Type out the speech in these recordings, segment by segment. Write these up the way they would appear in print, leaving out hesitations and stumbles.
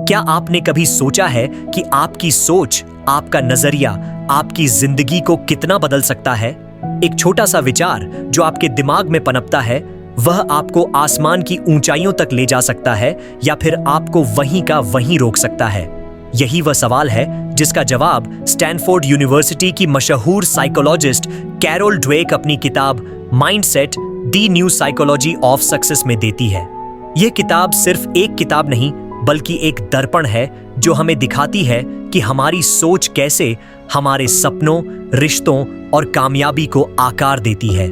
क्या आपने कभी सोचा है कि आपकी सोच, आपका नजरिया, आपकी जिंदगी को कितना बदल सकता है? एक छोटा सा विचार जो आपके दिमाग में पनपता है, वह आपको आसमान की ऊंचाइयों तक ले जा सकता है या फिर आपको वहीं का वहीं रोक सकता है। यही वह सवाल है जिसका जवाब स्टैनफोर्ड यूनिवर्सिटी की मशहूर साइकोलॉजिस्ट कैरोल ड्वेक अपनी किताब mindset: the new psychology of success में देती है। यह किताब सिर्फ एक किताब नहीं, बल्कि एक दर्पण है जो हमें दिखाती है कि हमारी सोच कैसे हमारे सपनों, रिश्तों और कामयाबी को आकार देती है।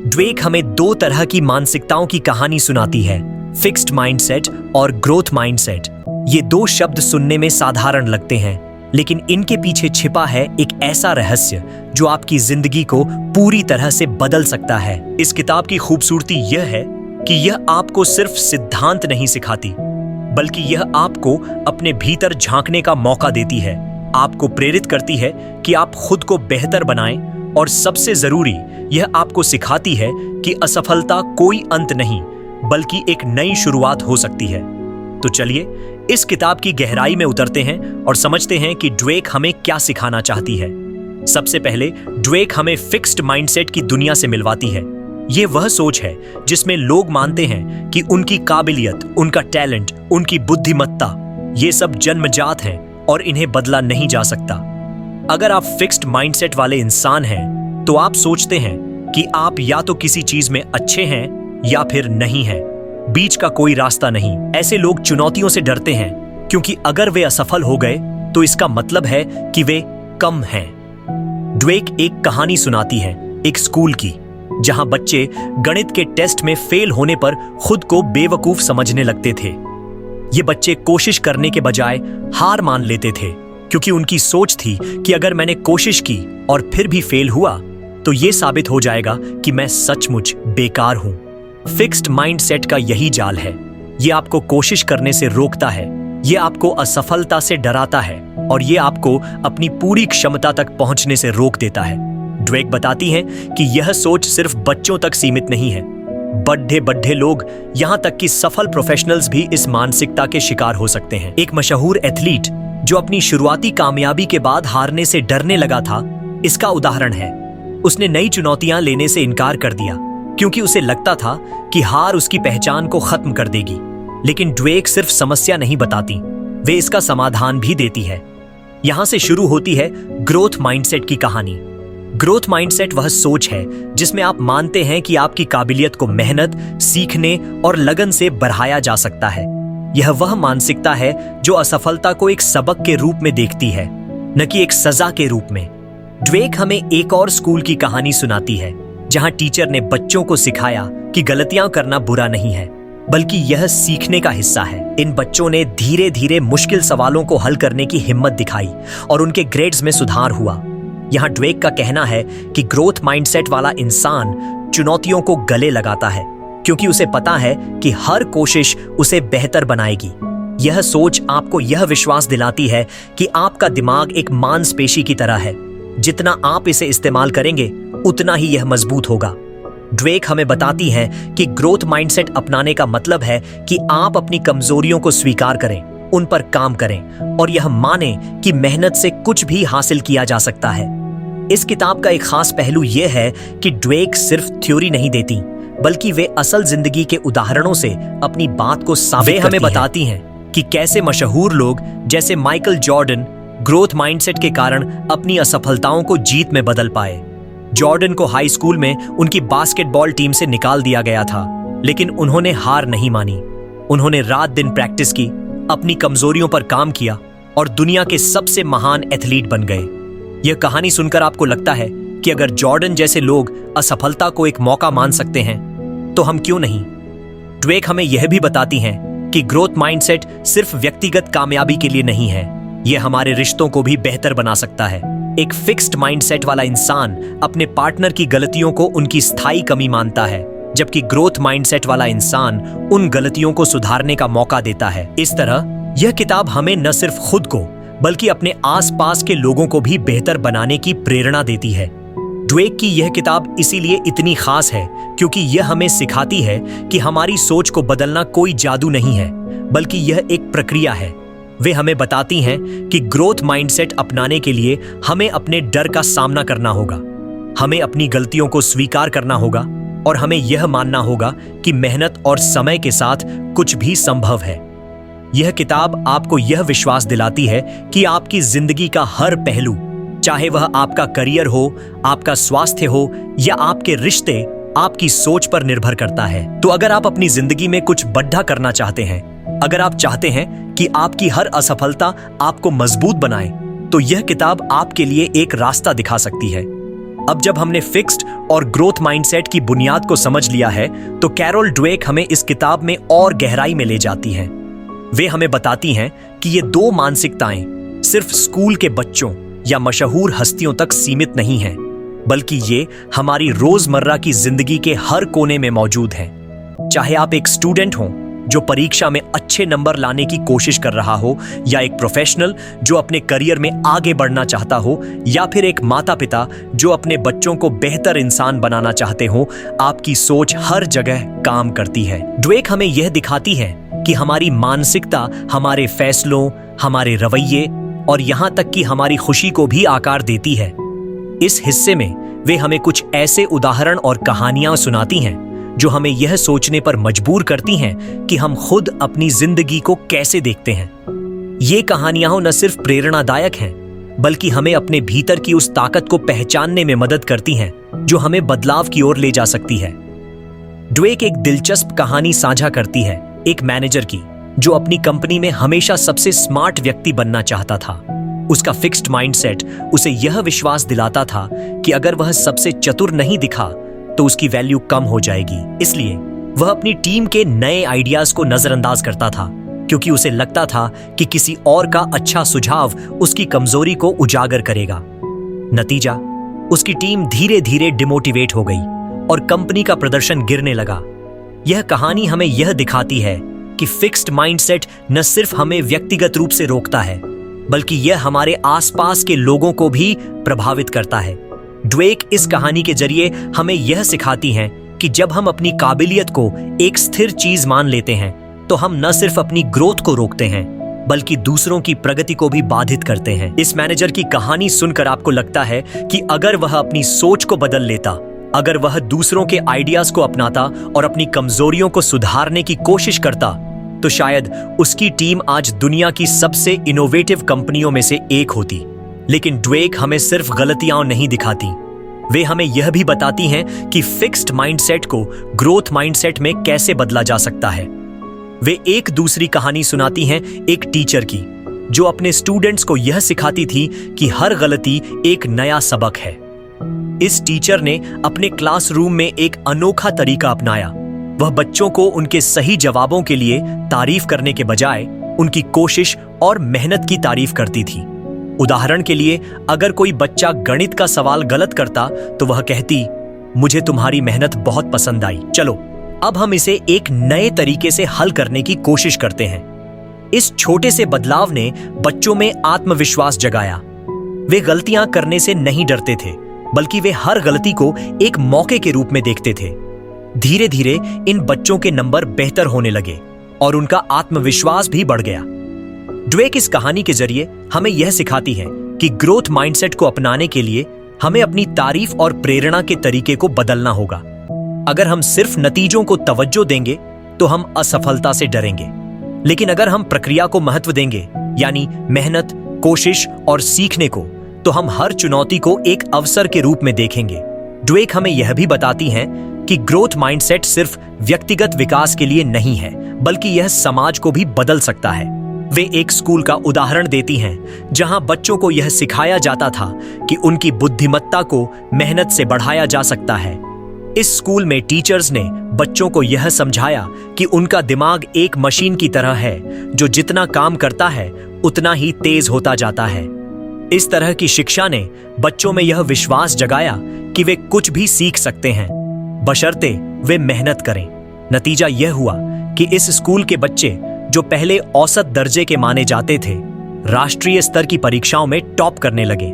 ड्वेक हमें दो तरह की मानसिकताओं की कहानी सुनाती है, फिक्स्ड माइंडसेट और ग्रोथ माइंडसेट। ये दो शब्द सुनने में साधारण लगते हैं, लेकिन इनके पीछे छिपा है एक ऐसा रहस्य जो आपकी जिंदगी को पूरी तरह से बदल सकता है। इस किताब की खूबसूरती यह है कि यह आपको सिर्फ सिद्धांत नहीं सिखाती, बल्कि यह आपको अपने भीतर झांकने का मौका देती है, आपको प्रेरित करती है कि आप खुद को बेहतर बनाएं और सबसे जरूरी, यह आपको सिखाती है कि असफलता कोई अंत नहीं, बल्कि एक नई शुरुआत हो सकती है। तो चलिए इस किताब की गहराई में उतरते हैं और समझते हैं कि ड्वेक हमें क्या सिखाना चाहती है। सबसे पहले ड्वेक हमें फिक्स्ड माइंडसेट की दुनिया से मिलवाती है। ये वह सोच है जिसमें लोग मानते हैं कि उनकी काबिलियत, उनका टैलेंट, उनकी बुद्धिमत्ता, ये सब जन्मजात हैं और इन्हें बदला नहीं जा सकता। अगर आप फिक्स्ड माइंडसेट वाले इंसान हैं, तो आप सोचते हैं कि आप या तो किसी चीज में अच्छे हैं या फिर नहीं हैं, बीच का कोई रास्ता नहीं। ऐसे लोग चुनौतियों से डरते हैं, क्योंकि अगर वे असफल हो गए तो इसका मतलब है कि वे कम हैं। ड्वेक एक कहानी सुनाती है एक स्कूल की, जहां बच्चे गणित के टेस्ट में फेल होने पर खुद को बेवकूफ समझने लगते थे। ये बच्चे कोशिश करने के बजाय हार मान लेते थे, क्योंकि उनकी सोच थी कि अगर मैंने कोशिश की और फिर भी फेल हुआ तो यह साबित हो जाएगा कि मैं सचमुच बेकार हूं। फिक्स्ड माइंडसेट का यही जाल है। यह आपको कोशिश करने से रोकता है, यह आपको असफलता से डराता है और यह आपको अपनी पूरी क्षमता तक पहुंचने से रोक देता है। ड्वेक बताती हैं कि यह सोच सिर्फ बच्चों तक सीमित नहीं है। बड्ढे लोग, यहां तक कि सफल प्रोफेशनल्स भी इस मानसिकता के शिकार हो सकते हैं। एक मशहूर एथलीट जो अपनी शुरुआती कामयाबी के बाद हारने से डरने लगा था, इसका उदाहरण है। उसने नई चुनौतियां लेने से इनकार कर दिया, क्योंकि उसे लगता था कि हार उसकी पहचान को खत्म कर देगी। लेकिन ड्वेक सिर्फ समस्या नहीं बताती, वे इसका समाधान भी देती है। यहां से शुरू होती है ग्रोथ माइंडसेट की कहानी। ग्रोथ माइंडसेट वह सोच है जिसमें आप मानते हैं कि आपकी काबिलियत को मेहनत, सीखने और लगन से बढ़ाया जा सकता है। यह वह मानसिकता है जो असफलता को एक सबक के रूप में देखती है, न कि एक सजा के रूप में। ड्वेक हमें एक और स्कूल की कहानी सुनाती है, जहां टीचर ने बच्चों को सिखाया कि गलतियां करना बुरा नहीं है, बल्कि यह सीखने का हिस्सा है। इन बच्चों ने धीरे धीरे मुश्किल सवालों को हल करने की हिम्मत दिखाई और उनके ग्रेड्स में सुधार हुआ। यहां ड्वेक का कहना है कि ग्रोथ माइंडसेट वाला इंसान चुनौतियों को गले लगाता है, क्योंकि उसे पता है कि हर कोशिश उसे बेहतर बनाएगी। यह सोच आपको यह विश्वास दिलाती है कि आपका दिमाग एक मांसपेशी की तरह है, जितना आप इसे इस्तेमाल करेंगे उतना ही यह मजबूत होगा। ड्वेक हमें बताती है कि ग्रोथ माइंडसेट अपनाने का मतलब है कि आप अपनी कमजोरियों को स्वीकार करें, उन पर काम करें और यह माने कि मेहनत से कुछ भी हासिल किया जा सकता है। इस किताब का एक खास पहलू यह है कि ड्वेक सिर्फ थ्योरी नहीं देती, बल्कि वे असल जिंदगी के उदाहरणों से अपनी बात को साबित करती हैं। वे हमें बताती हैं कि कैसे मशहूर लोग जैसे माइकल जॉर्डन ग्रोथ माइंडसेट के कारण अपनी असफलताओं को जीत में बदल पाए। जॉर्डन को हाई स्कूल में उनकी बास्केटबॉल टीम से निकाल दिया गया था, लेकिन उन्होंने हार नहीं मानी। उन्होंने रात दिन प्रैक्टिस की, अपनी कमजोरियों पर काम किया और दुनिया के सबसे महान एथलीट बन गए। यह कहानी सुनकर आपको लगता है कि अगर जॉर्डन जैसे लोग असफलता को एक मौका मान सकते हैं, तो हम क्यों नहीं? ड्वेक हमें यह भी बताती हैं कि ग्रोथ माइंडसेट सिर्फ व्यक्तिगत कामयाबी के लिए नहीं है, यह हमारे रिश्तों को भी बेहतर बना सकता है। एक फिक्स्ड माइंडसेट वाला इंसान अपने पार्टनर की गलतियों को उनकी स्थायी कमी मानता है, जबकि ग्रोथ माइंडसेट वाला इंसान उन गलतियों को सुधारने का मौका देता है। इस तरह यह किताब हमें न सिर्फ खुद को, बल्कि अपने आसपास के लोगों को भी बेहतर बनाने की प्रेरणा देती है। ड्वेक की यह किताब इसीलिए इतनी खास है क्योंकि यह हमें सिखाती है कि हमारी सोच को बदलना कोई जादू नहीं है, बल्कि यह एक प्रक्रिया है। वे हमें बताती हैं कि ग्रोथ माइंडसेट अपनाने के लिए हमें अपने डर का सामना करना होगा, हमें अपनी गलतियों को स्वीकार करना होगा और हमें यह मानना होगा कि मेहनत और समय के साथ कुछ भी संभव है। यह किताब आपको यह विश्वास दिलाती है कि आपकी जिंदगी का हर पहलू, चाहे वह आपका करियर हो, आपका स्वास्थ्य हो या आपके रिश्ते, आपकी सोच पर निर्भर करता है। तो अगर आप अपनी जिंदगी में कुछ बड़ा करना चाहते हैं, अगर आप चाहते हैं कि आपकी हर असफलता आपको मजबूत बनाए, तो यह किताब आपके लिए एक रास्ता दिखा सकती है। अब जब हमने फिक्स्ड और ग्रोथ माइंडसेट की बुनियाद को समझ लिया है, तो कैरोल ड्वेक हमें इस किताब में और गहराई में ले जाती हैं। वे हमें बताती हैं कि ये दो मानसिकताएं सिर्फ स्कूल के बच्चों या मशहूर हस्तियों तक सीमित नहीं हैं, बल्कि ये हमारी रोजमर्रा की जिंदगी के हर कोने में मौजूद हैं। चाहे आप एक स्टूडेंट हों जो परीक्षा में अच्छे नंबर लाने की कोशिश कर रहा हो, या एक प्रोफेशनल जो अपने करियर में आगे बढ़ना चाहता हो, या फिर एक माता पिता जो अपने बच्चों को बेहतर इंसान बनाना चाहते हो, आपकी सोच हर जगह काम करती है। ड्वेक हमें यह दिखाती है कि हमारी मानसिकता हमारे फैसलों, हमारे रवैये और यहां तक कि हमारी खुशी को भी आकार देती है। इस हिस्से में वे हमें कुछ ऐसे उदाहरण और कहानियां सुनाती हैं जो हमें यह सोचने पर मजबूर करती हैं कि हम खुद अपनी जिंदगी को कैसे देखते हैं। ये कहानियां न सिर्फ प्रेरणादायक हैं, बल्कि हमें अपने भीतर की उस ताकत को पहचानने में मदद करती हैं जो हमें बदलाव की ओर ले जा सकती है। ड्वेक एक दिलचस्प कहानी साझा करती है, एक मैनेजर की जो अपनी कंपनी में हमेशा सबसे स्मार्ट व्यक्ति बनना चाहता था। उसका फिक्स्ड माइंडसेट उसे यह विश्वास दिलाता था कि अगर वह सबसे चतुर नहीं दिखा तो उसकी वैल्यू कम हो जाएगी। इसलिए वह अपनी टीम के नए आइडियाज को नजरअंदाज करता था, क्योंकि उसे लगता था कि किसी और का अच्छा सुझाव उसकी कमजोरी को उजागर करेगा। नतीजा, उसकी टीम धीरे धीरे डिमोटिवेट हो गई और कंपनी का प्रदर्शन गिरने लगा। यह कहानी हमें यह दिखाती है कि फिक्स्ड माइंडसेट न सिर्फ हमें व्यक्तिगत रूप से रोकता है, बल्कि यह हमारे आसपास के लोगों को भी प्रभावित करता है। ड्वेक इस कहानी के जरिए हमें यह सिखाती हैं कि जब हम अपनी काबिलियत को एक स्थिर चीज मान लेते हैं, तो हम न सिर्फ अपनी ग्रोथ को रोकते हैं, बल्कि दूसरों की प्रगति को भी बाधित करते हैं। इस मैनेजर की कहानी सुनकर आपको लगता है कि अगर वह अपनी सोच को बदल लेता, अगर वह दूसरों के आइडियाज को अपनाता और अपनी कमजोरियों को सुधारने की कोशिश करता, तो शायद उसकी टीम आज दुनिया की सबसे इनोवेटिव कंपनियों में से एक होती। लेकिन ड्वेक हमें सिर्फ गलतियां नहीं दिखाती, वे हमें यह भी बताती हैं कि फिक्स्ड माइंडसेट को ग्रोथ माइंडसेट में कैसे बदला जा सकता है। वे एक दूसरी कहानी सुनाती हैं, एक टीचर की जो अपने स्टूडेंट्स को यह सिखाती थी कि हर गलती एक नया सबक है। इस टीचर ने अपने क्लासरूम में एक अनोखा तरीका अपनाया। वह बच्चों को उनके सही जवाबों के लिए तारीफ करने के बजाय उनकी कोशिश और मेहनत की तारीफ करती थी। उदाहरण के लिए, अगर कोई बच्चा गणित का सवाल गलत करता तो वह कहती, मुझे तुम्हारी मेहनत बहुत पसंद आई, चलो अब हम इसे एक नए तरीके से हल करने की कोशिश करते हैं। इस छोटे से बदलाव ने बच्चों में आत्मविश्वास जगाया। वे गलतियां करने से नहीं डरते थे, बल्कि वे हर गलती को एक मौके के रूप में देखते थे। धीरे धीरे इन बच्चों के नंबर बेहतर होने लगे और उनका आत्मविश्वास भी बढ़ गया। ड्वेक इस कहानी के जरिए हमें यह सिखाती है कि ग्रोथ माइंडसेट को अपनाने के लिए हमें अपनी तारीफ और प्रेरणा के तरीके को बदलना होगा। अगर हम सिर्फ नतीजों को तवज्जो देंगे तो हम असफलता से डरेंगे, लेकिन अगर हम प्रक्रिया को महत्व देंगे, यानी मेहनत, कोशिश और सीखने को, तो हम हर चुनौती को एक अवसर के रूप में देखेंगे। ड्वेक हमें यह भी बताती हैं कि ग्रोथ माइंडसेट सिर्फ व्यक्तिगत विकास के लिए नहीं है, बल्कि यह समाज को भी बदल सकता है। वे एक स्कूल का उदाहरण देती हैं जहां बच्चों को यह सिखाया जाता था कि उनकी बुद्धिमत्ता को मेहनत से बढ़ाया जा सकता है। इस स्कूल में टीचर्स ने बच्चों को यह समझाया कि उनका दिमाग एक मशीन की तरह है जो जितना काम करता है उतना ही तेज होता जाता है। इस तरह की शिक्षा ने बच्चों में यह विश्वास जगाया कि वे कुछ भी सीख सकते हैं, बशर्ते वे मेहनत करें। नतीजा यह हुआ कि इस स्कूल के बच्चे जो पहले औसत दर्जे के माने जाते थे, राष्ट्रीय स्तर की परीक्षाओं में टॉप करने लगे।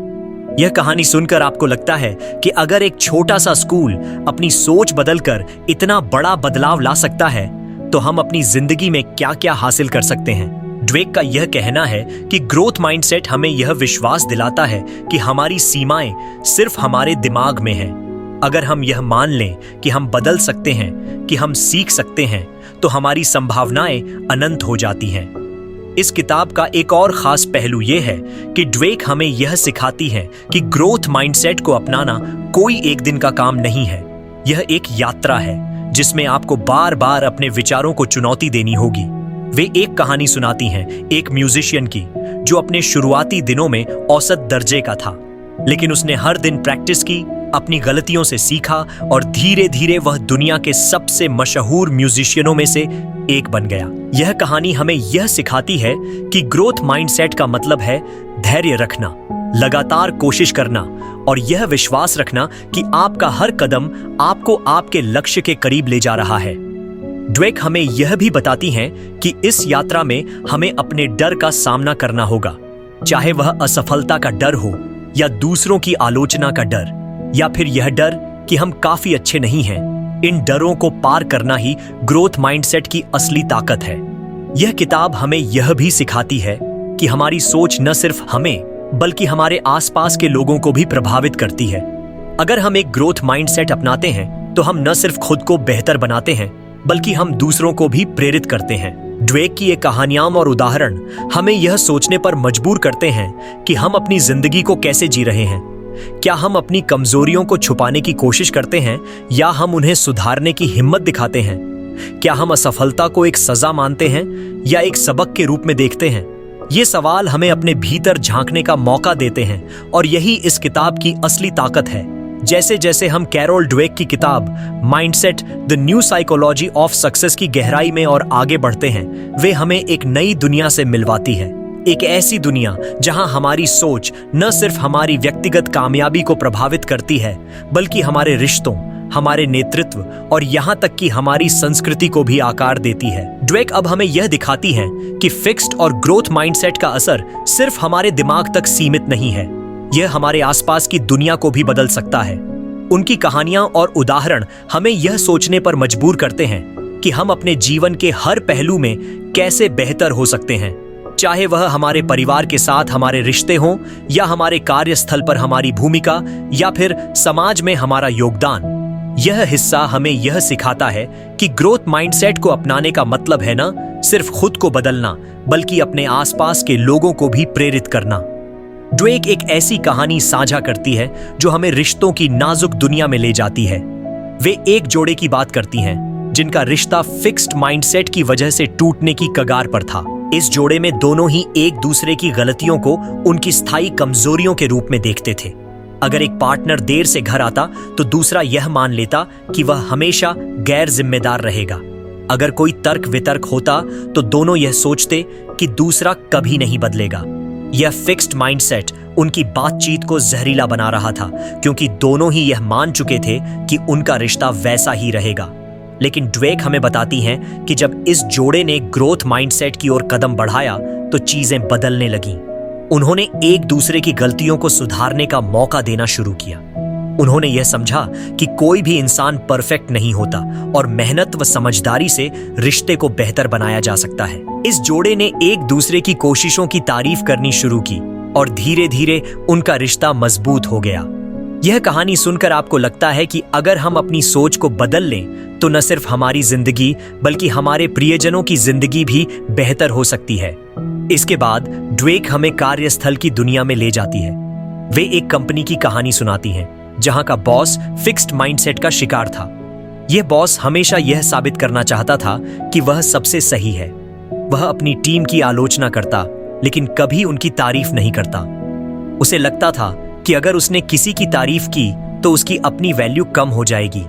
यह कहानी सुनकर आपको लगता है कि अगर एक छोटा सा स्कूल अपनी सोच बदलकर इतना बड़ा बदलाव ला सकता है, तो हम अपनी जिंदगी में क्या क्या हासिल कर सकते हैं। ड्वेक का यह कहना है कि ग्रोथ माइंडसेट हमें यह विश्वास दिलाता है कि हमारी सीमाएं सिर्फ हमारे दिमाग में हैं। अगर हम यह मान लें कि हम बदल सकते हैं, कि हम सीख सकते हैं, तो हमारी संभावनाएं अनंत हो जाती हैं। इस किताब का एक और खास पहलू यह है कि ड्वेक हमें यह सिखाती है कि ग्रोथ माइंडसेट को अपनाना कोई एक दिन का काम नहीं है। यह एक यात्रा है जिसमें आपको बार बार अपने विचारों को चुनौती देनी होगी। वे एक कहानी सुनाती हैं एक म्यूजिशियन की जो अपने शुरुआती दिनों में औसत दर्जे का था, लेकिन उसने हर दिन प्रैक्टिस की, अपनी गलतियों से सीखा और धीरे धीरे वह दुनिया के सबसे मशहूर म्यूजिशियनों में से एक बन गया। यह कहानी हमें यह सिखाती है कि ग्रोथ माइंडसेट का मतलब है धैर्य रखना, लगातार कोशिश करना और यह विश्वास रखना कि आपका हर कदम आपको आपके लक्ष्य के करीब ले जा रहा है। ड्वेक हमें यह भी बताती हैं कि इस यात्रा में हमें अपने डर का सामना करना होगा, चाहे वह असफलता का डर हो या दूसरों की आलोचना का डर या फिर यह डर कि हम काफी अच्छे नहीं हैं। इन डरों को पार करना ही ग्रोथ माइंडसेट की असली ताकत है। यह किताब हमें यह भी सिखाती है कि हमारी सोच न सिर्फ हमें बल्कि हमारे आसपास के लोगों को भी प्रभावित करती है। अगर हम एक ग्रोथ माइंडसेट अपनाते हैं तो हम न सिर्फ खुद को बेहतर बनाते हैं बल्कि हम दूसरों को भी प्रेरित करते हैं। ड्वेक की ये कहानियां और उदाहरण हमें यह सोचने पर मजबूर करते हैं कि हम अपनी जिंदगी को कैसे जी रहे हैं। क्या हम अपनी कमजोरियों को छुपाने की कोशिश करते हैं या हम उन्हें सुधारने की हिम्मत दिखाते हैं? क्या हम असफलता को एक सजा मानते हैं या एक सबक के रूप में देखते हैं? ये सवाल हमें अपने भीतर झांकने का मौका देते हैं और यही इस किताब की असली ताकत है। जैसे जैसे हम कैरोल ड्वेक की किताब mindset the new psychology of success की गहराई में और आगे बढ़ते हैं, वे हमें एक नई दुनिया से मिलवाती है। एक ऐसी दुनिया जहां हमारी सोच न सिर्फ हमारी व्यक्तिगत कामयाबी को प्रभावित करती है बल्कि हमारे रिश्तों, हमारे नेतृत्व और यहां तक कि हमारी संस्कृति को भी आकार देती है। ड्वेक अब हमें यह दिखाती है कि फिक्स्ड और ग्रोथ माइंडसेट का असर सिर्फ हमारे दिमाग तक सीमित नहीं है, यह हमारे आसपास की दुनिया को भी बदल सकता है। उनकी कहानियां और उदाहरण हमें यह सोचने पर मजबूर करते हैं कि हम अपने जीवन के हर पहलू में कैसे बेहतर हो सकते हैं, चाहे वह हमारे परिवार के साथ हमारे रिश्ते हों या हमारे कार्यस्थल पर हमारी भूमिका या फिर समाज में हमारा योगदान। यह हिस्सा हमें यह सिखाता है कि ग्रोथ माइंडसेट को अपनाने का मतलब है न सिर्फ खुद को बदलना बल्कि अपने आसपास के लोगों को भी प्रेरित करना। ड्वेक एक ऐसी कहानी साझा करती है जो हमें रिश्तों की नाजुक दुनिया में ले जाती है। वे एक जोड़े की बात करती हैं जिनका रिश्ता फिक्स्ड माइंडसेट की वजह से टूटने की कगार पर था। इस जोड़े में दोनों ही एक दूसरे की गलतियों को उनकी स्थायी कमजोरियों के रूप में देखते थे। अगर एक पार्टनर देर से घर आता तो दूसरा यह मान लेता कि वह हमेशा गैर जिम्मेदार रहेगा। अगर कोई तर्क वितर्क होता तो दोनों यह सोचते कि दूसरा कभी नहीं बदलेगा। यह फिक्स्ड माइंडसेट उनकी बातचीत को जहरीला बना रहा था क्योंकि दोनों ही यह मान चुके थे कि उनका रिश्ता वैसा ही रहेगा। लेकिन ड्वेक हमें बताती हैं कि जब इस जोड़े ने ग्रोथ माइंडसेट की ओर कदम बढ़ाया तो चीजें बदलने लगीं। उन्होंने एक दूसरे की गलतियों को सुधारने का मौका देना शुरू किया। उन्होंने यह समझा कि कोई भी इंसान परफेक्ट नहीं होता और मेहनत व समझदारी से रिश्ते को बेहतर बनाया जा सकता है। इस जोड़े ने एक दूसरे की कोशिशों की तारीफ करनी शुरू की और धीरे धीरे उनका रिश्ता मजबूत हो गया। यह कहानी सुनकर आपको लगता है कि अगर हम अपनी सोच को बदल लें तो न सिर्फ हमारी जिंदगी बल्कि हमारे प्रियजनों की जिंदगी भी बेहतर हो सकती है। इसके बाद ड्वेक हमें कार्यस्थल की दुनिया में ले जाती है। वे एक कंपनी की कहानी सुनाती हैं जहां का बॉस फिक्स्ड माइंडसेट का शिकार था। यह बॉस हमेशा यह साबित करना चाहता था कि वह सबसे सही है। वह अपनी टीम की आलोचना करता लेकिन कभी उनकी तारीफ नहीं करता। उसे लगता था कि अगर उसने किसी की तारीफ की तो उसकी अपनी वैल्यू कम हो जाएगी।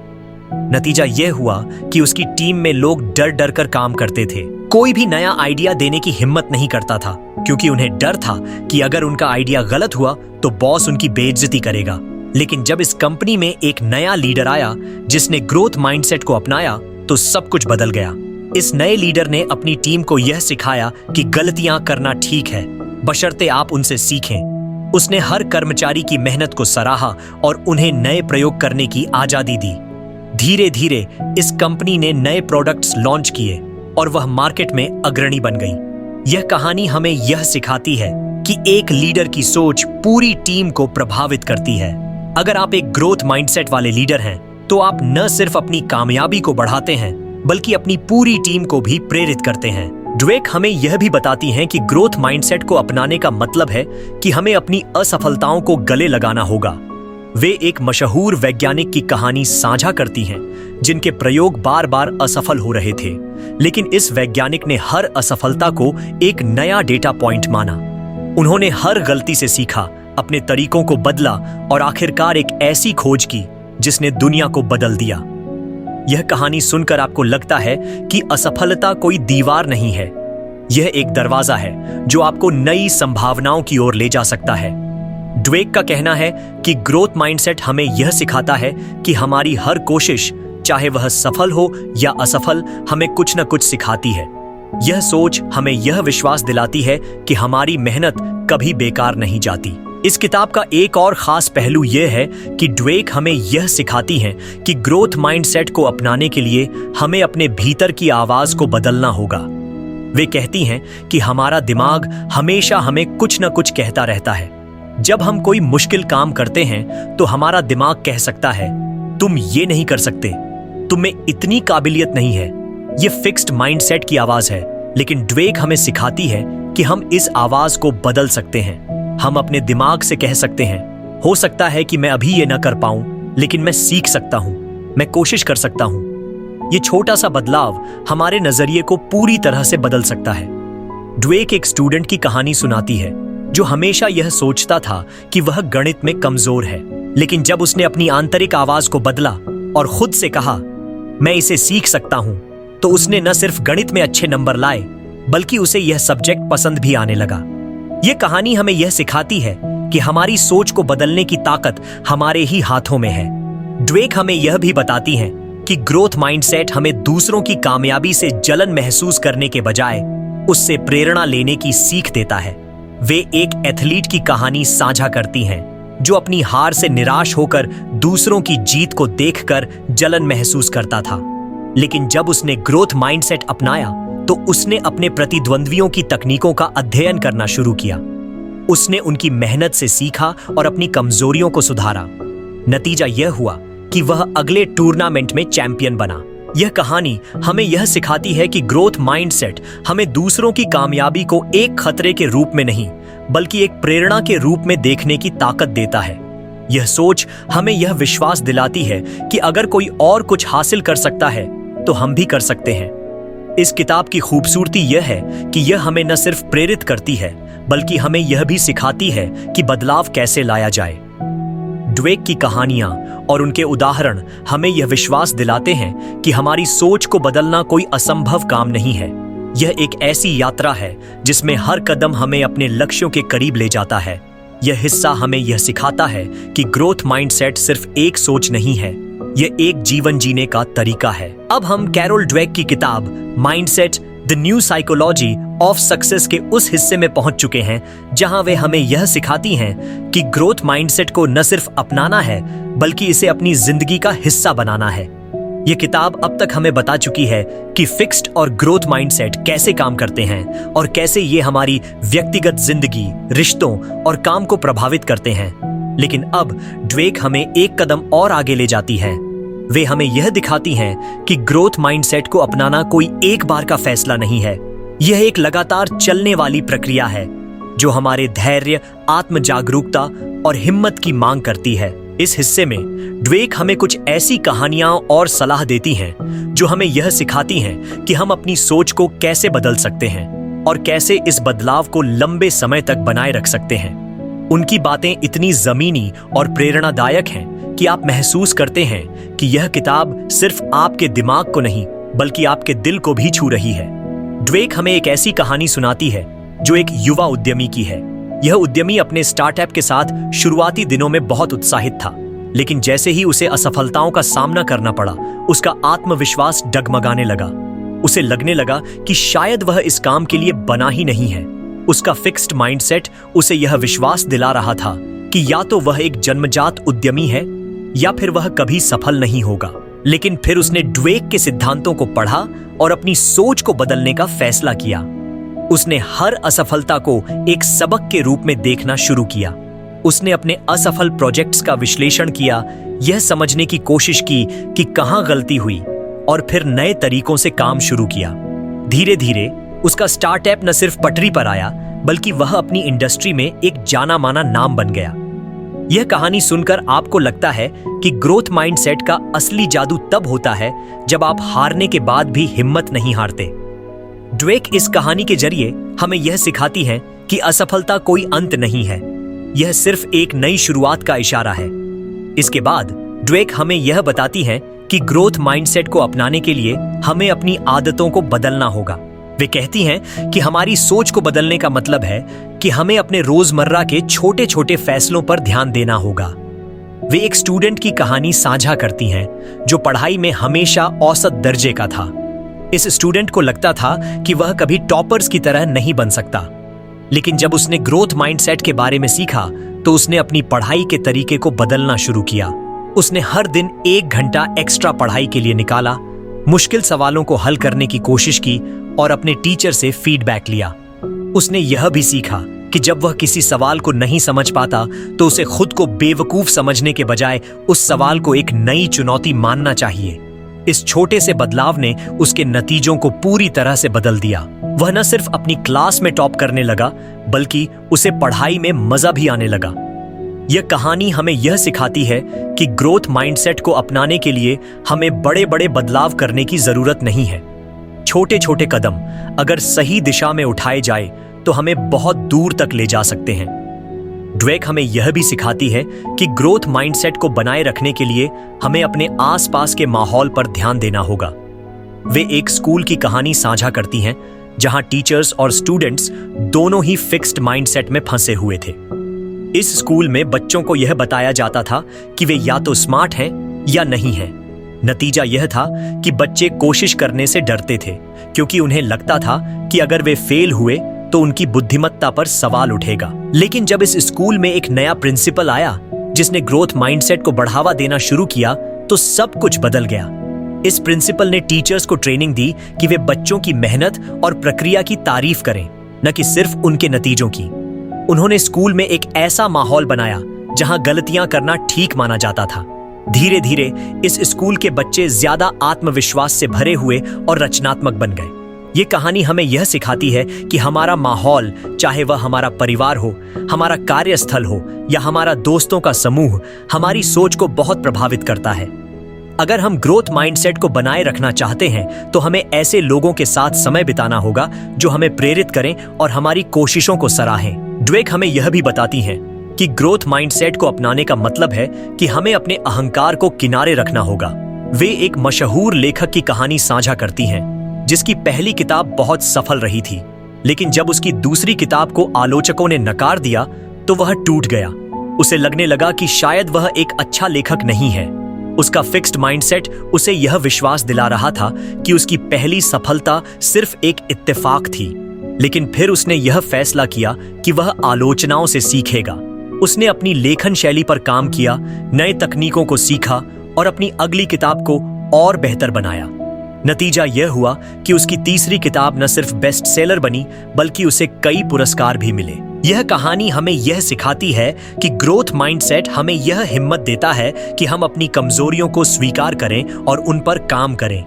नतीजा यह हुआ कि उसकी टीम में लोग डर डर कर काम करते थे। कोई भी नया आइडिया देने की हिम्मत नहीं करता था क्योंकि उन्हें डर था कि अगर उनका आइडिया गलत हुआ तो बॉस उनकी बेइज्जती करेगा। लेकिन जब इस कंपनी में एक नया लीडर आया जिसने ग्रोथ माइंडसेट को अपनाया तो सब कुछ बदल गया। इस नए लीडर ने अपनी टीम को यह सिखाया कि गलतियां करना ठीक है, बशर्ते आप उनसे सीखें। उसने हर कर्मचारी की मेहनत को सराहा और उन्हें नए प्रयोग करने की आजादी दी। धीरे धीरे इस कंपनी ने नए प्रोडक्ट्स लॉन्च किए और वह मार्केट में अग्रणी बन गई। यह कहानी हमें यह सिखाती है कि एक लीडर की सोच पूरी टीम को प्रभावित करती है। अगर आप एक ग्रोथ माइंडसेट वाले लीडर हैं, तो आप न सिर्फ अपनी कामयाबी को बढ़ाते हैं, बल्कि अपनी पूरी टीम को भी प्रेरित करते हैं। ड्वेक हमें यह भी बताती हैं कि ग्रोथ माइंडसेट को अपनाने का मतलब है कि हमें अपनी असफलताओं को गले लगाना होगा। वे एक मशहूर वैज्ञानिक की कहानी साझा करती हैं, जिनके प्रयोग बार बार असफल हो रहे थे, लेकिन इस वैज्ञानिक ने हर असफलता को एक नया डेटा पॉइंट माना। उन्होंने हर गलती से सीखा, अपने तरीकों को बदला और आखिरकार एक ऐसी खोज की जिसने दुनिया को बदल दिया। यह कहानी सुनकर आपको लगता है कि असफलता कोई दीवार नहीं है, यह एक दरवाजा है जो आपको नई संभावनाओं की ओर ले जा सकता है। ड्वेक का कहना है कि ग्रोथ माइंडसेट हमें यह सिखाता है कि हमारी हर कोशिश, चाहे वह सफल हो या असफल, हमें कुछ न कुछ सिखाती है। यह सोच हमें यह विश्वास दिलाती है कि हमारी मेहनत कभी बेकार नहीं जाती। इस किताब का एक और खास पहलू यह है कि ड्वेक हमें यह सिखाती हैं कि ग्रोथ माइंडसेट को अपनाने के लिए हमें अपने भीतर की आवाज को बदलना होगा। वे कहती हैं कि हमारा दिमाग हमेशा हमें कुछ न कुछ कहता रहता है। जब हम कोई मुश्किल काम करते हैं तो हमारा दिमाग कह सकता है, तुम ये नहीं कर सकते, तुम में इतनी काबिलियत नहीं है। ये फिक्स्ड माइंडसेट की आवाज है, लेकिन ड्वेक हमें सिखाती है कि हम इस आवाज को बदल सकते हैं। हम अपने दिमाग से कह सकते हैं, हो सकता है कि मैं अभी ये न कर पाऊं, लेकिन मैं सीख सकता हूं, मैं कोशिश कर सकता हूं। ये छोटा सा बदलाव हमारे नजरिए को पूरी तरह से बदल सकता है। ड्वेक एक स्टूडेंट की कहानी सुनाती है जो हमेशा यह सोचता था कि वह गणित में कमजोर है, लेकिन जब उसने अपनी आंतरिक आवाज को बदला और खुद से कहा, मैं इसे सीख सकता हूं, तो उसने न सिर्फ गणित में अच्छे नंबर लाए, बल्कि उसे यह सब्जेक्ट पसंद भी आने लगा। यह कहानी हमें यह सिखाती है कि हमारी सोच को बदलने की ताकत हमारे ही हाथों में है। ड्वेक हमें यह भी बताती हैं कि ग्रोथ माइंडसेट हमें दूसरों की कामयाबी से जलन महसूस करने के बजाय उससे प्रेरणा लेने की सीख देता है। वे एक एथलीट की कहानी साझा करती हैं जो अपनी हार से निराश होकर दूसरों की जीत को देखकर जलन महसूस करता था, लेकिन जब उसने ग्रोथ माइंडसेट अपनाया तो उसने अपने प्रतिद्वंद्वियों की तकनीकों का अध्ययन करना शुरू किया। उसने उनकी मेहनत से सीखा और अपनी कमजोरियों को सुधारा। नतीजा यह हुआ कि वह अगले टूर्नामेंट में चैंपियन बना। यह कहानी हमें यह सिखाती है कि ग्रोथ माइंडसेट हमें दूसरों की कामयाबी को एक खतरे के रूप में नहीं, बल्कि एक प्रेरणा के रूप में देखने की ताकत देता है। यह सोच हमें यह विश्वास दिलाती है कि अगर कोई और कुछ हासिल कर सकता है तो हम भी कर सकते हैं। इस किताब की खूबसूरती यह है कि यह हमें न सिर्फ प्रेरित करती है, बल्कि हमें यह भी सिखाती है कि बदलाव कैसे लाया जाए। ड्वेक की कहानियां और उनके उदाहरण हमें यह विश्वास दिलाते हैं कि हमारी सोच को बदलना कोई असंभव काम नहीं है। यह एक ऐसी यात्रा है जिसमें हर कदम हमें अपने लक्ष्यों के करीब ले जाता है। यह हिस्सा हमें यह सिखाता है कि ग्रोथ माइंडसेट सिर्फ एक सोच नहीं है, यह एक जीवन जीने का तरीका है। अब हम कैरोल ड्वेक की किताब mindset the new psychology of success के उस हिस्से में पहुंच चुके हैं जहां वे हमें यह सिखाती हैं कि ग्रोथ माइंडसेट को न सिर्फ अपनाना है, बल्कि इसे अपनी जिंदगी का हिस्सा बनाना है। यह किताब अब तक हमें बता चुकी है कि फिक्स्ड और ग्रोथ माइंडसेट कैसे काम करते हैं और कैसे ये हमारी व्यक्तिगत जिंदगी, रिश्तों और काम को प्रभावित करते हैं। लेकिन अब ड्वेक हमें एक कदम और आगे ले जाती है। वे हमें यह दिखाती हैं कि ग्रोथ माइंडसेट को अपनाना कोई एक बार का फैसला नहीं है, यह एक लगातार चलने वाली प्रक्रिया है जो हमारे धैर्य, आत्म जागरूकता और हिम्मत की मांग करती है। इस हिस्से में ड्वेक हमें कुछ ऐसी कहानियां और सलाह देती हैं जो हमें यह सिखाती हैं कि हम अपनी सोच को कैसे बदल सकते हैं और कैसे इस बदलाव को लंबे समय तक बनाए रख सकते हैं। उनकी बातें इतनी जमीनी और प्रेरणादायक हैं कि आप महसूस करते हैं कि यह किताब सिर्फ आपके दिमाग को नहीं, बल्कि आपके दिल को भी छू रही है। ड्वेक हमें एक ऐसी कहानी सुनाती है जो एक युवा उद्यमी की है। यह उद्यमी अपने स्टार्टअप के साथ शुरुआती दिनों में बहुत उत्साहित था, लेकिन जैसे ही उसे असफलताओं का सामना करना पड़ा, उसका आत्मविश्वास डगमगाने लगा। उसे लगने लगा कि शायद वह इस काम के लिए बना ही नहीं है। उसका फिक्स्ड माइंडसेट उसे यह विश्वास दिला रहा था कि या तो वह एक जन्मजात उद्यमी है या फिर वह कभी सफल नहीं होगा। लेकिन फिर उसने ड्वेक के सिद्धांतों को पढ़ा और अपनी सोच को बदलने का फैसला किया। उसने हर असफलता को एक सबक के रूप में देखना शुरू किया। उसने अपने असफल प्रोजेक्ट्स का विश्लेषण किया, यह समझने की कोशिश की कि कहां गलती हुई, और फिर नए तरीकों से काम शुरू किया। धीरे धीरे उसका स्टार्टअप न सिर्फ पटरी पर आया, बल्कि वह अपनी इंडस्ट्री में एक जाना माना नाम बन गया। यह कहानी सुनकर आपको लगता है कि ग्रोथ माइंडसेट का असली जादू तब होता है जब आप हारने के बाद भी हिम्मत नहीं हारते। ड्वेक इस कहानी के जरिए हमें यह सिखाती है कि असफलता कोई अंत नहीं है, यह सिर्फ एक नई शुरुआत का इशारा है। इसके बाद ड्वेक हमें यह बताती है कि ग्रोथ माइंडसेट को अपनाने के लिए हमें अपनी आदतों को बदलना होगा। वे कहती हैं कि हमारी सोच को बदलने का मतलब है कि हमें अपने रोजमर्रा के छोटे छोटे फैसलों पर ध्यान देना होगा। वे एक स्टूडेंट की कहानी साझा करती हैं जो पढ़ाई में हमेशा औसत दर्जे का था। इस स्टूडेंट को लगता था कि वह कभी टॉपर्स की तरह नहीं बन सकता, लेकिन जब उसने ग्रोथ माइंडसेट के बारे में सीखा तो उसने अपनी पढ़ाई के तरीके को बदलना शुरू किया। उसने हर दिन 1 घंटा एक्स्ट्रा पढ़ाई के लिए निकाला, मुश्किल सवालों को हल करने की कोशिश की और अपने टीचर से फीडबैक लिया। उसने यह भी सीखा कि जब वह किसी सवाल को नहीं समझ पाता तो उसे खुद को बेवकूफ समझने के बजाय उस सवाल को एक नई चुनौती मानना चाहिए। इस छोटे से बदलाव ने उसके नतीजों को पूरी तरह से बदल दिया। वह न सिर्फ अपनी क्लास में टॉप करने लगा, बल्कि उसे पढ़ाई में मजा भी आने लगा। यह कहानी हमें यह सिखाती है कि ग्रोथ माइंडसेट को अपनाने के लिए हमें बड़े बड़े बदलाव करने की जरूरत नहीं है। छोटे छोटे कदम अगर सही दिशा में उठाए जाए तो हमें बहुत दूर तक ले जा सकते हैं। ड्वेक हमें यह भी सिखाती है कि ग्रोथ माइंडसेट को बनाए रखने के लिए हमें अपने आसपास के माहौल पर ध्यान देना होगा। वे एक स्कूल की कहानी साझा करती हैं जहां टीचर्स और स्टूडेंट्स दोनों ही फिक्स्ड माइंडसेट में फंसे हुए थे। इस स्कूल में बच्चों को यह बताया जाता था कि वे या तो स्मार्ट हैं या नहीं हैं। नतीजा यह था कि बच्चे कोशिश करने से डरते थे, क्योंकि उन्हें लगता था कि अगर वे फेल हुए तो उनकी बुद्धिमत्ता पर सवाल उठेगा। लेकिन जब इस स्कूल में एक नया प्रिंसिपल आया जिसने ग्रोथ माइंडसेट को बढ़ावा देना शुरू किया तो सब कुछ बदल गया। इस प्रिंसिपल ने टीचर्स को ट्रेनिंग दी कि वे बच्चों की मेहनत और प्रक्रिया की तारीफ करें, न कि सिर्फ उनके नतीजों की। उन्होंने स्कूल में एक ऐसा माहौल बनाया जहां गलतियां करना ठीक माना जाता था। धीरे धीरे इस स्कूल के बच्चे ज्यादा आत्मविश्वास से भरे हुए और रचनात्मक बन गए। ये कहानी हमें यह सिखाती है कि हमारा माहौल, चाहे वह हमारा परिवार हो, हमारा कार्यस्थल हो या हमारा दोस्तों का समूह, हमारी सोच को बहुत प्रभावित करता है। अगर हम ग्रोथ माइंडसेट को बनाए रखना चाहते हैं तो हमें ऐसे लोगों के साथ समय बिताना होगा जो हमें प्रेरित करें और हमारी कोशिशों को सराहें। ड्वेक हमें यह भी बताती हैं कि ग्रोथ माइंडसेट को अपनाने का मतलब है कि हमें अपने अहंकार को किनारे रखना होगा। वे एक मशहूर लेखक की कहानी साझा करती हैं जिसकी पहली किताब बहुत सफल रही थी, लेकिन जब उसकी दूसरी किताब को आलोचकों ने नकार दिया तो वह टूट गया। उसे लगने लगा कि शायद वह एक अच्छा लेखक नहीं है। उसका फिक्स्ड माइंडसेट उसे यह विश्वास दिला रहा था कि उसकी पहली सफलता सिर्फ एक इत्तेफाक थी, लेकिन फिर उसने यह फैसला किया कि वह आलोचनाओं से सीखेगा। उसने अपनी लेखन शैली पर काम किया, नए तकनीकों को सीखा और अपनी अगली किताब को और बेहतर बनाया। नतीजा यह हुआ कि उसकी तीसरी किताब न सिर्फ बेस्ट सेलर बनी, बल्कि उसे कई पुरस्कार भी मिले। यह कहानी हमें यह सिखाती है कि ग्रोथ माइंडसेट हमें यह हिम्मत देता है कि हम अपनी कमजोरियों को स्वीकार करें और उन पर काम करें।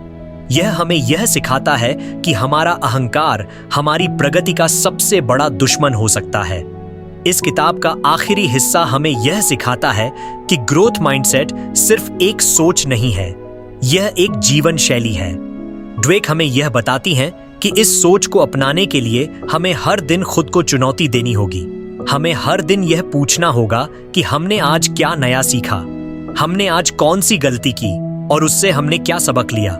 यह हमें यह सिखाता है कि हमारा अहंकार हमारी प्रगति का सबसे बड़ा दुश्मन हो सकता है। इस किताब का आखिरी हिस्सा हमें यह सिखाता है कि ग्रोथ माइंडसेट सिर्फ एक सोच नहीं है, यह एक जीवन शैली है। ड्वेक हमें यह बताती हैं कि इस सोच को अपनाने के लिए हमें हर दिन खुद को चुनौती देनी होगी। हमें हर दिन यह पूछना होगा कि हमने आज क्या नया सीखा, हमने आज कौन सी गलती की और उससे हमने क्या सबक लिया।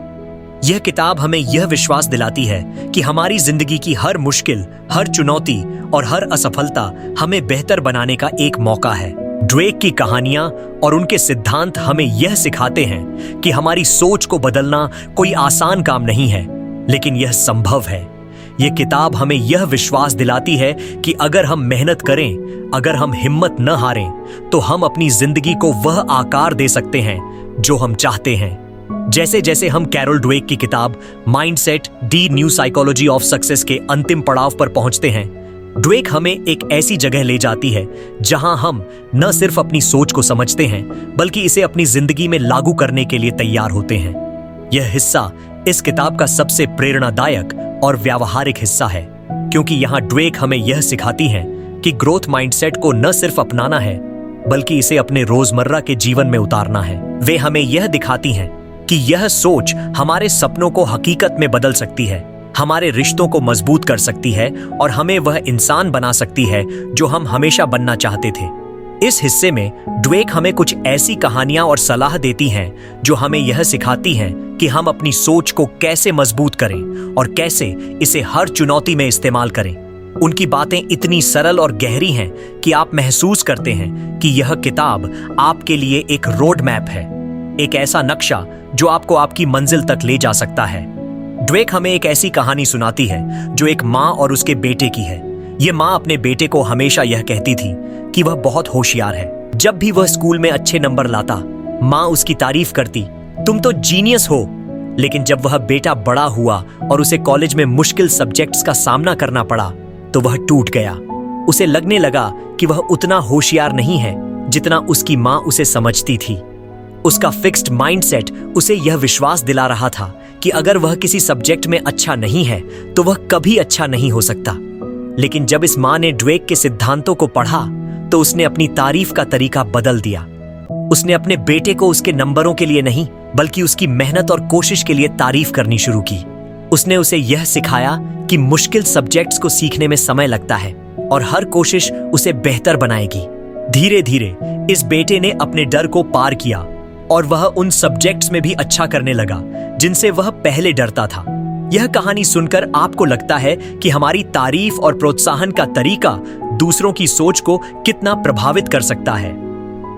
यह किताब हमें यह विश्वास दिलाती है कि हमारी जिंदगी की हर मुश्किल, हर चुनौती और हर असफलता हमें बेहतर बनाने का एक मौका है। ड्वेक की कहानियां और उनके सिद्धांत हमें यह सिखाते हैं कि हमारी सोच को बदलना कोई आसान काम नहीं है, लेकिन यह संभव है। यह किताब हमें यह विश्वास दिलाती है कि अगर हम मेहनत करें, अगर हम हिम्मत न हारें, तो हम अपनी जिंदगी को वह आकार दे सकते हैं जो हम चाहते हैं। जैसे जैसे हम कैरोल ड्वेक की किताब mindset the new psychology of success के अंतिम पड़ाव पर पहुंचते हैं, ड्वेक हमें एक ऐसी जगह ले जाती है जहां हम न सिर्फ अपनी सोच को समझते हैं बल्कि इसे अपनी जिंदगी में लागू करने के लिए तैयार होते हैं। यह हिस्सा इस किताब का सबसे प्रेरणादायक और व्यावहारिक हिस्सा है, क्योंकि यहाँ ड्वेक हमें यह सिखाती हैं कि ग्रोथ माइंडसेट को न सिर्फ अपनाना है बल्कि इसे अपने रोजमर्रा के जीवन में उतारना है। वे हमें यह दिखाती हैं कि यह सोच हमारे सपनों को हकीकत में बदल सकती है, हमारे रिश्तों को मजबूत कर सकती है और हमें वह इंसान बना सकती है जो हम हमेशा बनना चाहते थे। इस हिस्से में ड्वेक हमें कुछ ऐसी कहानियां और सलाह देती हैं जो हमें यह सिखाती हैं कि हम अपनी सोच को कैसे मजबूत करें और कैसे इसे हर चुनौती में इस्तेमाल करें। उनकी बातें इतनी सरल और गहरी हैं कि आप महसूस करते हैं कि यह किताब आपके लिए एक रोड मैप है, एक ऐसा नक्शा जो आपको आपकी मंजिल तक ले जा सकता है। ड्वेक हमें एक ऐसी कहानी सुनाती है जो एक माँ और उसके बेटे की है। ये माँ अपने बेटे को हमेशा यह कहती थी कि वह बहुत होशियार है। जब भी वह स्कूल में अच्छे नंबर लाता, माँ उसकी तारीफ करती, तुम तो जीनियस हो। लेकिन जब वह बेटा बड़ा हुआ और उसे कॉलेज में मुश्किल सब्जेक्ट्स का सामना करना पड़ा तो वह टूट गया। उसे लगने लगा कि वह उतना होशियार नहीं है जितना उसकी माँ उसे समझती थी। उसका फिक्स्ड माइंडसेट उसे यह विश्वास दिला रहा था कि अगर वह किसी सब्जेक्ट में अच्छा नहीं है तो वह कभी अच्छा नहीं हो सकता। लेकिन जब इस माँ ने ड्वेक के सिद्धांतों को पढ़ा तो उसने अपनी तारीफ का तरीका बदल दिया। उसने अपने बेटे को उसके नंबरों के लिए नहीं बल्कि उसकी मेहनत और कोशिश के लिए तारीफ करनी शुरू की। उसने उसे यह सिखाया कि मुश्किल सब्जेक्ट्स को सीखने में समय लगता है और हर कोशिश उसे बेहतर बनाएगी। धीरे धीरे इस बेटे ने अपने डर को पार किया और वह उन सब्जेक्ट्स में भी अच्छा करने लगा जिनसे वह पहले डरता था। यह कहानी सुनकर आपको लगता है कि हमारी तारीफ और प्रोत्साहन का तरीका दूसरों की सोच को कितना प्रभावित कर सकता है।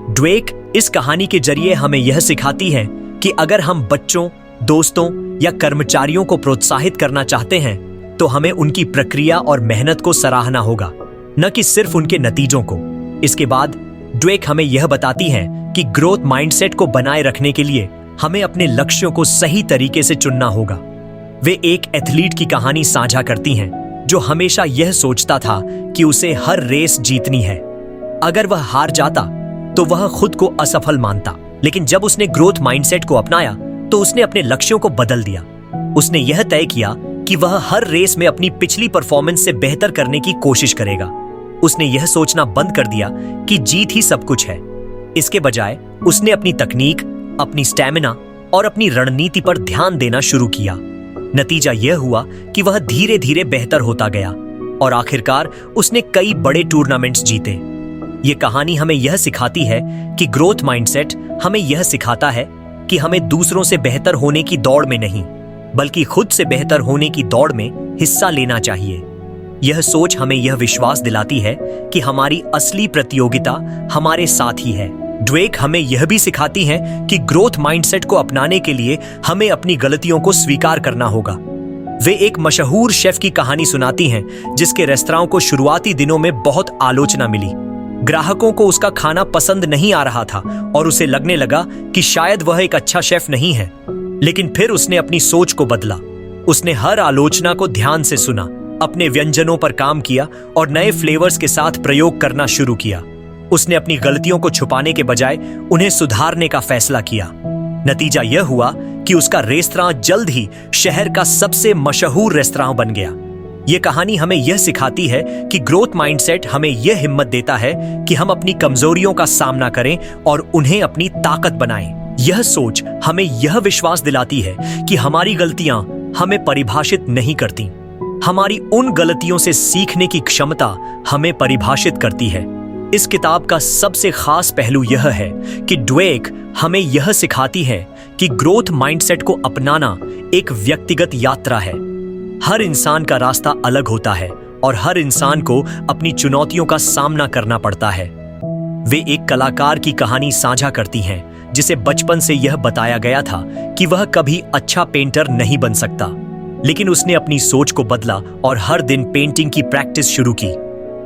ड्वेक इस कहानी के जरिए हमें यह सिखाती है कि अगर हम बच्चों, दोस्तों या कर्मचारियों को प्रोत्साहित करना चाहते हैं तो हमें उनकी प्रक्रिया और मेहनत को सराहना होगा, न कि सिर्फ उनके नतीजों को। इसके बाद ड्वेक हमें यह बताती है कि ग्रोथ माइंडसेट को बनाए रखने के लिए हमें अपने लक्ष्यों को सही तरीके से चुनना होगा। वे एक एथलीट की कहानी साझा करती हैं जो हमेशा यह सोचता था कि उसे हर रेस जीतनी है। अगर वह हार जाता तो वह खुद को असफल मानता, लेकिन जब उसने ग्रोथ माइंडसेट को अपनाया तो उसने अपने लक्ष्यों को बदल दिया। उसने यह तय किया कि वह हर रेस में अपनी पिछली परफॉर्मेंस से बेहतर करने की कोशिश करेगा। उसने यह सोचना बंद कर दिया कि जीत ही सब कुछ है। इसके बजाय उसने अपनी तकनीक, अपनी स्टैमिना और अपनी रणनीति पर ध्यान देना शुरू किया। नतीजा यह हुआ कि वह धीरे धीरे बेहतर होता गया और आखिरकार उसने कई बड़े टूर्नामेंट्स जीते। यह कहानी हमें यह सिखाती है कि ग्रोथ माइंडसेट हमें यह सिखाता है कि हमें दूसरों से बेहतर होने की दौड़ में नहीं बल्कि खुद से बेहतर होने की दौड़ में हिस्सा लेना चाहिए। यह सोच हमें यह विश्वास दिलाती है कि हमारी असली प्रतियोगिता हमारे साथ ही है। ड्वेक हमें यह भी सिखाती है कि ग्रोथ माइंडसेट को अपनाने के लिए हमें अपनी गलतियों को स्वीकार करना होगा। वे एक मशहूर शेफ की कहानी सुनाती हैं जिसके रेस्तरां को शुरुआती दिनों में बहुत आलोचना मिली। ग्राहकों को उसका खाना पसंद नहीं आ रहा था और उसे लगने लगा कि शायद वह एक अच्छा शेफ नहीं है। लेकिन फिर उसने अपनी सोच को बदला। उसने हर आलोचना को ध्यान से सुना, अपने व्यंजनों पर काम किया और नए फ्लेवर्स के साथ प्रयोग करना शुरू किया। उसने अपनी गलतियों को छुपाने के बजाय उन्हें सुधारने का फैसला किया। नतीजा यह हुआ कि उसका रेस्तरां जल्द ही शहर का सबसे मशहूर रेस्तरां बन गया। यह कहानी हमें यह सिखाती है कि ग्रोथ माइंडसेट हमें यह हिम्मत देता है कि हम अपनी कमजोरियों का सामना करें और उन्हें अपनी ताकत बनाएं। यह सोच हमें यह विश्वास दिलाती है कि हमारी गलतियां हमें परिभाषित नहीं करती, हमारी उन गलतियों से सीखने की क्षमता हमें परिभाषित करती है। इस किताब का सबसे खास पहलू यह है कि ड्वेक हमें यह सिखाती है कि ग्रोथ माइंडसेट को अपनाना एक व्यक्तिगत यात्रा है। हर इंसान का रास्ता अलग होता है और हर इंसान को अपनी चुनौतियों का सामना करना पड़ता है। वे एक कलाकार की कहानी साझा करती हैं जिसे बचपन से यह बताया गया था कि वह कभी अच्छा पेंटर नहीं बन सकता, लेकिन उसने अपनी सोच को बदला और हर दिन पेंटिंग की प्रैक्टिस शुरू की।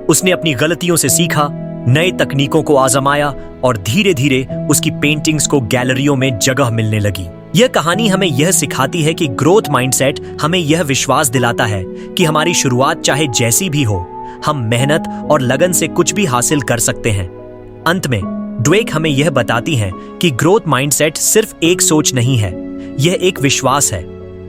उसने अपनी गलतियों से सीखा, नए तकनीकों को आजमाया और धीरे धीरे उसकी पेंटिंग्स को गैलरियों में जगह मिलने लगी। यह कहानी हमें यह सिखाती है कि ग्रोथ माइंडसेट हमें यह विश्वास दिलाता है कि हमारी शुरुआत चाहे जैसी भी हो, हम मेहनत और लगन से कुछ भी हासिल कर सकते हैं। अंत में ड्वेक हमें यह बताती हैं कि ग्रोथ माइंडसेट सिर्फ एक सोच नहीं है, यह एक विश्वास है।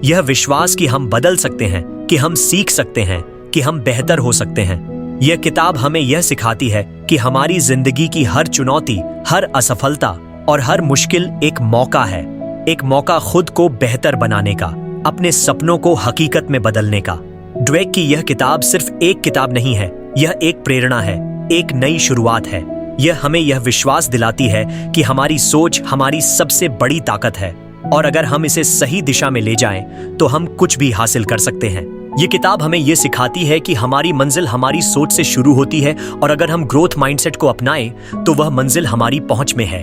यह विश्वास कि हम बदल सकते हैं, कि हम सीख सकते हैं, कि हम बेहतर हो सकते हैं। यह किताब हमें यह सिखाती है कि हमारी जिंदगी की हर चुनौती, हर असफलता और हर मुश्किल एक मौका है, एक मौका खुद को बेहतर बनाने का, अपने सपनों को हकीकत में बदलने का। ड्वेक की यह किताब सिर्फ एक किताब नहीं है, यह एक प्रेरणा है, एक नई शुरुआत है। यह हमें यह विश्वास दिलाती है कि हमारी सोच हमारी सबसे बड़ी ताकत है और अगर हम इसे सही दिशा में ले जाएं तो हम कुछ भी हासिल कर सकते हैं। ये किताब हमें यह सिखाती है कि हमारी मंजिल हमारी सोच से शुरू होती है और अगर हम ग्रोथ माइंडसेट को अपनाएं तो वह मंजिल हमारी पहुंच में है।